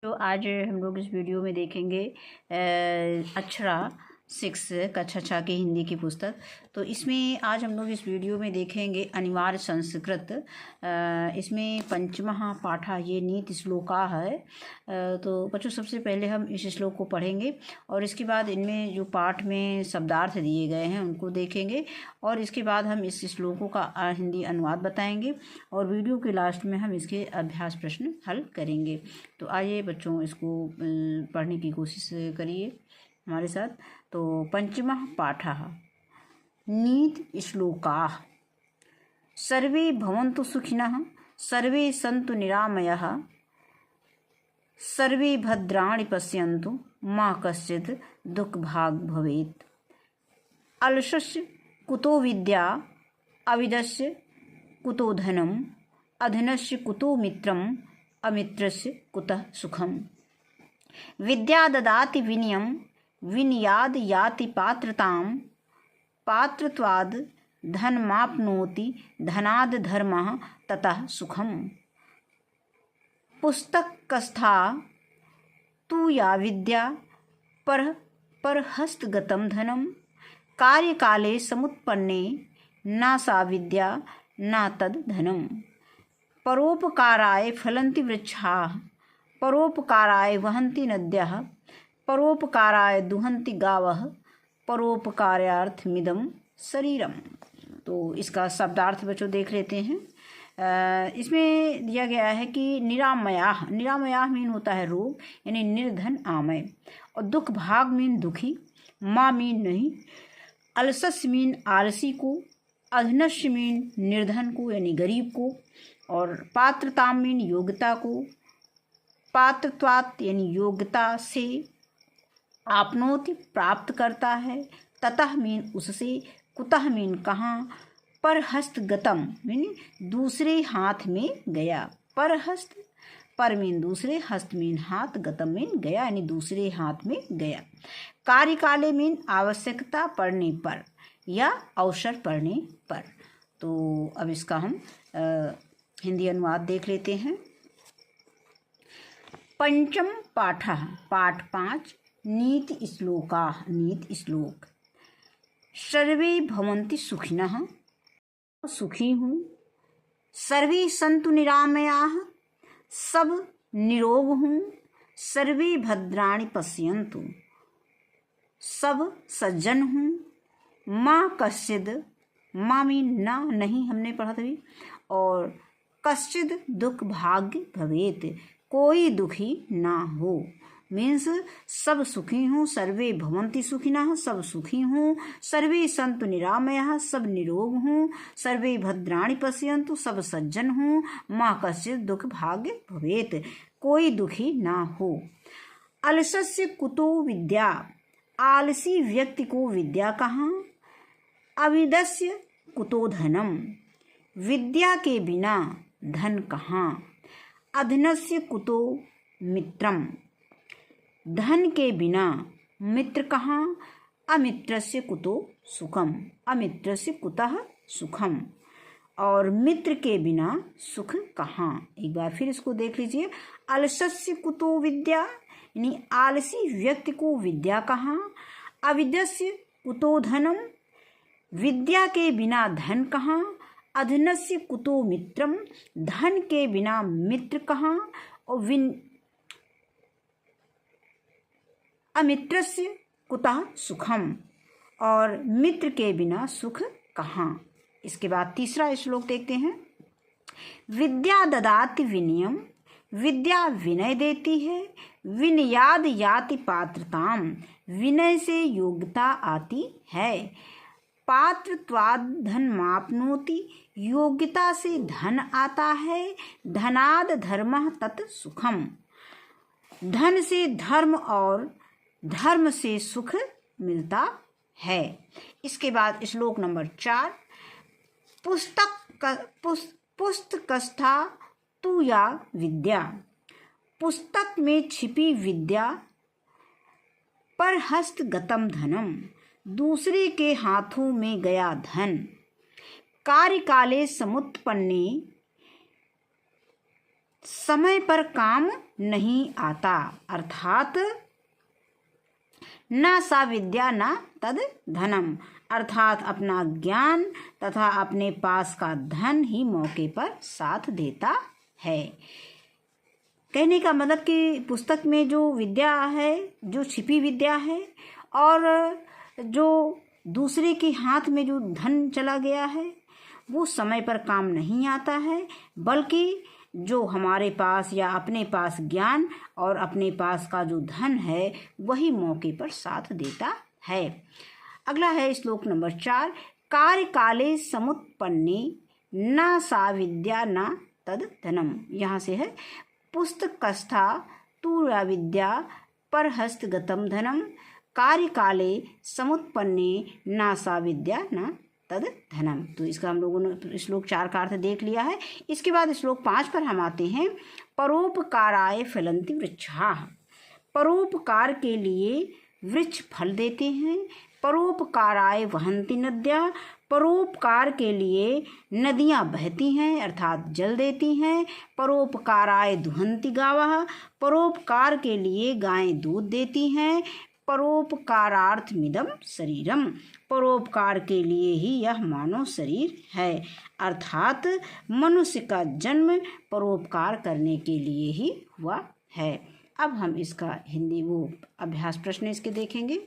तो आज हम लोग इस वीडियो में देखेंगे अक्षरा 6 कक्षा 6 की हिंदी की पुस्तक। तो इसमें आज हम लोग इस वीडियो में देखेंगे अनिवार्य संस्कृत। इसमें पंचमः पाठा ये नीति श्लोका है। तो बच्चों सबसे पहले हम इस श्लोक को पढ़ेंगे और इसके बाद इनमें जो पाठ में शब्दार्थ दिए गए हैं उनको देखेंगे और इसके बाद हम इस श्लोकों का हिंदी अनुवाद बताएंगे और वीडियो के लास्ट में हम इसके अभ्यास प्रश्न हल करेंगे। तो आइए बच्चों इसको पढ़ने की कोशिश करिए हमारे साथ। तो पंचमः पाठः नीति श्लोकाः सर्वे भवन्तु सुखिनः सर्वे सन्तु निरामयाः सर्वे भद्राणि पश्यन्तु मा कश्चित् दुःखभाग् भवेत्। अलसस्य कुतो विद्या अविदस्य कुतो धनम् अधनस्य कुतो मित्रम् अमित्रस्य कुतः सुखम्। विद्या ददाति विनयम् विनयाद् याति पात्रताम् पात्रत्वाद् धनमाप्नोति धनाद् धर्मः ततः सुखम्। पुस्तकस्था तु या विद्या परहस्तगतं धनं कार्यकाले समुत्पन्ने न सा विद्या न तद् धनम्। परोपकाराय फलन्ति वृक्षाः परोपकाराय वहन्ति नद्यः परोपकाराय दुहन्ति गावः परोपकारार्थमिदं शरीरम। तो इसका शब्दार्थ बच्चों देख लेते हैं। इसमें दिया गया है कि निरामयाः, निरामयाः मीन होता है रोग यानी निर्धन आमय, और दुख भाग मीन दुखी, माँ मीन नहीं, अलसस मीन आलसी को, अधनस्य मीन निर्धन को यानी गरीब को, और पात्रता मीन योग्यता को, पात्रत्वात् यानी योग्यता से, आपनोति प्राप्त करता है, ततः मीन उससे, कुतः मीन कहाँ, परहस्तगतम मीन दूसरे हाथ में गया, परहस्त पर मीन दूसरे, हस्त मीन हाथ, गतम मीन गया यानी दूसरे हाथ में गया। कार्यकाले मीन आवश्यकता पड़ने पर या अवसर पड़ने पर। तो अब इसका हम हिंदी अनुवाद देख लेते हैं। पंचम पाठः पाठ 5 नीति श्लोकाः नीति श्लोक। सर्वे भवन्ति सुखिनः सुखी हूँ, सर्वे सन्तु निरामयाः सब निरोग हूँ, सर्वे भद्राणि पश्यन्तु सब सज्जन हूँ, माँ कश्चिद् माँ मीन ना नहीं हमने पढ़ा तभी, और कश्चिद् दुख भाग्य भवेत् कोई दुखी ना हो मीन्स सब सुखी हूँ, सर्वे भवन्ति सुखिनः सब सुखी हूँ, सर्वे सन्तु निरामयाः सब निरोग हूँ, सर्वे भद्राणि पश्यन्तु सब सज्जन हूँ, माँ कश्चित् दुख भाग्य भवेत् कोई दुखी ना हो। अलसस्य कुतो विद्या आलसी व्यक्ति को विद्या कहाँ, अविदस्य कुतो धनम विद्या के बिना धन कहाँ, अधनस्य कुतो मित्रम धन के बिना मित्र कहाँ, अमित्रस्य कुतो सुखम अमित्रस्य कुतः सुखम, और मित्र के बिना सुख कहाँ। एक बार फिर इसको देख लीजिए। अलसस्य कुतो विद्या यानी आलसी व्यक्ति को विद्या कहाँ, अविद्यस्य कुतो धनम विद्या के बिना धन कहाँ, अधनस्य कुतो मित्रम धन के बिना मित्र कहाँ, और अमित्रस्य कुतः सुखम और मित्र के बिना सुख कहाँ। इसके बाद तीसरा श्लोक देखते हैं। विद्या ददाति विनयम विद्या विनय देती है, विनयाद याति पात्रताम विनय से योग्यता आती है, पात्रत्वाद धन मापनोति योग्यता से धन आता है, धनाद धर्मः तत् सुखम धन से धर्म और धर्म से सुख मिलता है। इसके बाद श्लोक नंबर 4 पुस्तकस्था तु या विद्या पुस्तक में छिपी विद्या, पर हस्तगतम धनम दूसरे के हाथों में गया धन, कार्यकाले समुत्पन्ने समय पर काम नहीं आता, अर्थात न सा विद्या न तद धनम, अर्थात अपना ज्ञान तथा अपने पास का धन ही मौके पर साथ देता है। कहने का मतलब कि पुस्तक में जो विद्या है, जो छिपी विद्या है, और जो दूसरे के हाथ में जो धन चला गया है वो समय पर काम नहीं आता है, बल्कि जो हमारे पास या अपने पास ज्ञान और अपने पास का जो धन है वही मौके पर साथ देता है। अगला है श्लोक नंबर 4, कार्य काले समुत्पन्ने न सा विद्या न तद धनम। यहाँ से है पुस्तकस्था तु विद्या पर हस्तगतम धनम, कार्य काले समुत्पन्ने न सा विद्या न तद धनम। तो इसका हम लोगों ने श्लोक 4 का अर्थ देख लिया है। इसके बाद श्लोक 5 पर हम आते हैं। परोपकाराय फलन्ति वृक्षाः, परोपकार के लिए वृक्ष फल देते हैं। परोपकाराय वहन्ति नद्याः, परोपकार के लिए नदियाँ बहती हैं अर्थात जल देती हैं। परोपकाराय दुहन्ति गावः, परोपकार के लिए गायें दूध देती हैं। परोपकारार्थमिदं शरीरम, परोपकार के लिए ही यह मानव शरीर है, अर्थात मनुष्य का जन्म परोपकार करने के लिए ही हुआ है। अब हम इसका हिंदी वो अभ्यास प्रश्न इसके देखेंगे।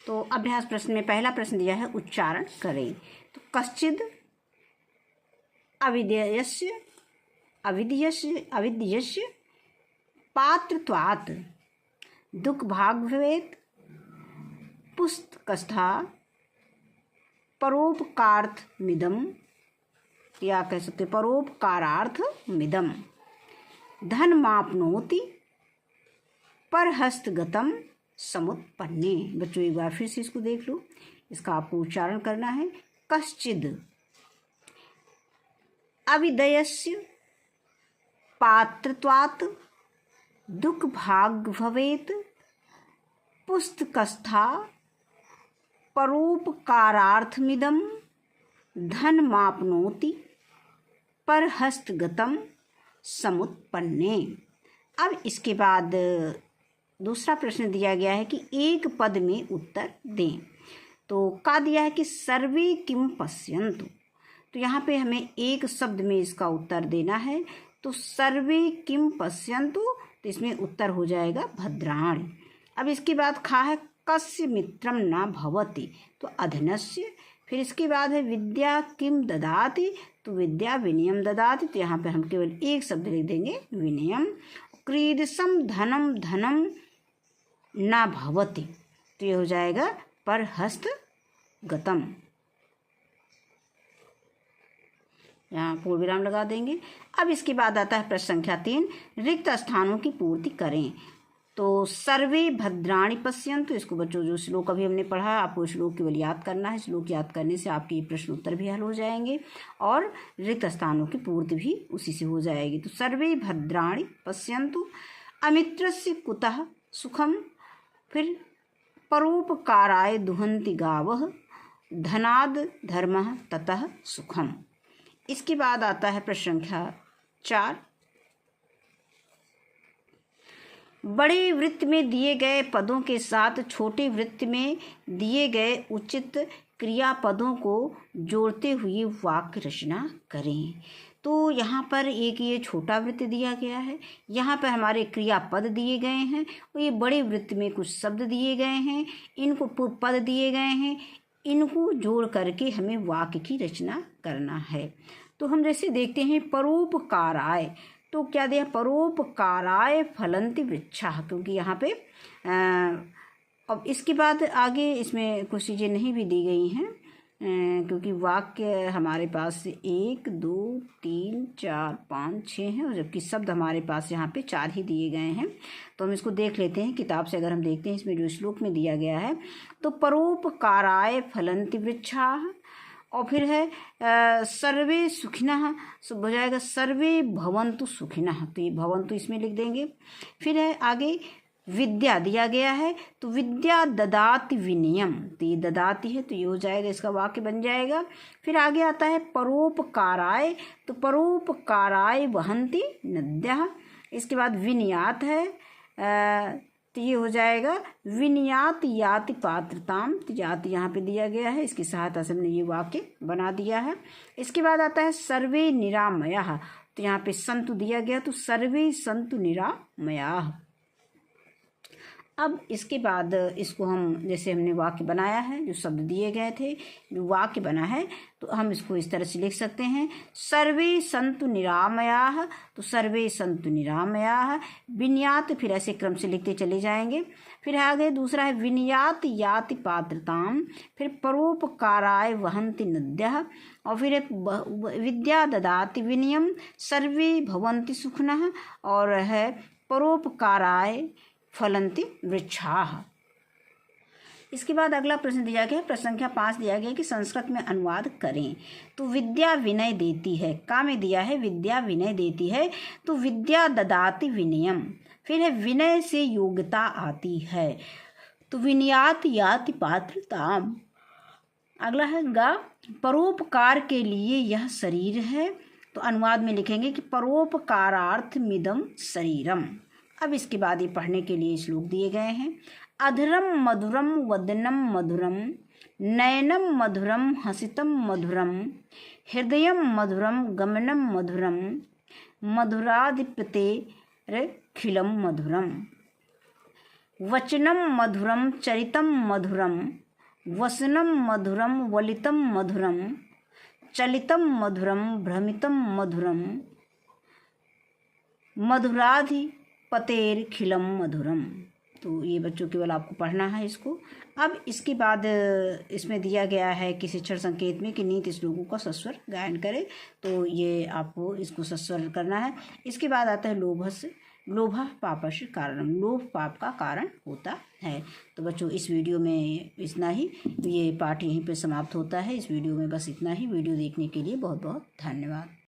तो अभ्यास प्रश्न में पहला प्रश्न दिया है, उच्चारण करें। तो कश्चिद अविद्यस्य अविद्यस्य अविद्यस्य पात्रत्वात् दुख भाग भवेत्, पुस्तकस्था परोपकारार्थ मिदम, या कह सकते परोपकारार्थ मिदम, धन मापनोति पर हस्तगतम समुत्पन्ने। बच्चों एक बार फिर से इसको देख लो, इसका आपको उच्चारण करना है। कश्चिद अविद्यस्य पात्रत्वात् दुख भाग भवेत्, पुस्तकस्था परोपकारार्थमिदं धन मापनोति पर हस्तगतम समुत्पन्ने। अब इसके बाद दूसरा प्रश्न दिया गया है कि एक पद में उत्तर दें। तो का दिया है कि सर्वे किम पश्यन्तु, तो यहाँ पे हमें एक शब्द में इसका उत्तर देना है। तो सर्वे किम पश्यन्तु, तो इसमें उत्तर हो जाएगा भद्राणि। अब इसके बाद खा है कस्य मित्रम न भवति, तो अधनस्य। फिर इसके बाद है विद्या किम ददाति, तो विद्या विनयम ददाति, तो यहाँ पे हम केवल एक शब्द लिख देंगे विनयम। क्रीदसम धनम धनम न भवति, तो ये हो जाएगा पर हस्तगतम। यहाँ पूर्ण विराम लगा देंगे। अब इसके बाद आता है प्रश्न संख्या 3, रिक्त स्थानों की पूर्ति करें। तो सर्वे भद्राणि पश्यन्तु, इसको बच्चों जो श्लोक अभी हमने पढ़ा आपको श्लोक केवल याद करना है। श्लोक याद करने से आपके ये प्रश्न उत्तर भी हल हो जाएंगे और रिक्त स्थानों की पूर्ति भी उसी से हो जाएगी। तो सर्वे भद्राणि पश्यन्तु, अमित्रस्य कुतः सुखम, फिर परोपकाराय दुहन्ति गावः, धनाद धर्मः ततः सुखम। इसके बाद आता है प्रश्न संख्या 4, बड़े वृत्त में दिए गए पदों के साथ छोटे वृत्त में दिए गए उचित क्रियापदों को जोड़ते हुए वाक्य रचना करें। तो यहाँ पर एक ये छोटा वृत्त दिया गया है, यहाँ पर हमारे क्रियापद दिए गए हैं, और ये बड़े वृत्त में कुछ शब्द दिए गए हैं, इनको पद दिए गए हैं, इनको जोड़ करके हमें वाक्य की रचना करना है। तो हम जैसे देखते हैं परोपकाराय, तो क्या दिया, परोपकाराय फलन्ति वृक्षाः, क्योंकि यहाँ पे अब इसके बाद आगे इसमें कुछ चीज़ें नहीं भी दी गई हैं, क्योंकि वाक्य हमारे पास 1 2 3 4 5 6 हैं, और जबकि शब्द हमारे पास यहाँ पे 4 ही दिए गए हैं। तो हम इसको देख लेते हैं किताब से। अगर हम देखते हैं इसमें जो श्लोक में दिया गया है, तो परोपकाराय फलन्ति वृक्षाः, और फिर है सर्वे सुखिनः, हो जाएगा सर्वे भवन्तु सुखिनः, तो ये भवन्तु इसमें लिख देंगे। फिर है आगे विद्या दिया गया है तो विद्या ददाति विनयम, तो ये ददाति है तो ये हो जाएगा, इसका वाक्य बन जाएगा। फिर आगे आता है परोपकाराय, तो परोपकाराय वहन्ति नद्यः। इसके बाद विनियात है तो ये हो जाएगा विनियात याति पात्रताम, तो याति यहाँ पे दिया गया है, इसकी सहायता से हमने ये वाक्य बना दिया है। इसके बाद आता है सर्वे निरामयाः, तो यहाँ पे संतु दिया गया तो सर्वे संतु निरामयाः। अब इसके बाद इसको हम जैसे हमने वाक्य बनाया है, जो शब्द दिए गए थे, जो वाक्य बना है, तो हम इसको इस तरह से लिख सकते हैं सर्वे संतु निरामयाः, तो सर्वे संतु निरामयाः। विनियात फिर ऐसे क्रम से लिखते चले जाएंगे। फिर आगे दूसरा है विनियात याति पात्रताम, फिर परोपकाराय वहन्ति नद्यः, और फिर विद्या ददाति विनयम, सर्वे भवन्ति सुखिनः, और है परोपकाराय फलन्ति वृक्षाः। इसके बाद अगला प्रश्न दिया गया है, प्रश्न संख्या 5 दिया गया कि संस्कृत में अनुवाद करें। तो विद्या विनय देती है, का में दिया है विद्या विनय देती है, तो विद्या ददाति विनयम। फिर है विनय से योग्यता आती है, तो विनयात याति पात्रताम। अगला है गा, परोपकार के लिए यह शरीर है, तो अनुवाद में लिखेंगे कि परोपकारार्थमिदं शरीरम। अब इसके बाद ये पढ़ने के लिए श्लोक दिए गए हैं। अधरम मधुरम वदनम मधुरम, नयनम मधुरम हसितम मधुरम, हृदयम मधुरम गमनम मधुरम, मधुराधिपतेरखिलम मधुरम, वचनम मधुरम चरितम मधुरम, वसनम मधुरम वलितम मधुरम, चलितम मधुरम भ्रमितम मधुरम, मधुराधिपतेरखिलम मधुरम। तो ये बच्चों केवल आपको पढ़ना है इसको। अब इसके बाद इसमें दिया गया है कि शिक्षण संकेत में कि नीत श्लोकों का सस्वर गायन करें, तो ये आपको इसको सस्वर करना है। इसके बाद आता है लोभस्य, लोभः पापस्य कारणम, लोभ पाप का कारण होता है। तो बच्चों इस वीडियो में इतना ही, ये पाठ यहीं पे समाप्त होता है। इस वीडियो में बस इतना ही। वीडियो देखने के लिए बहुत बहुत धन्यवाद।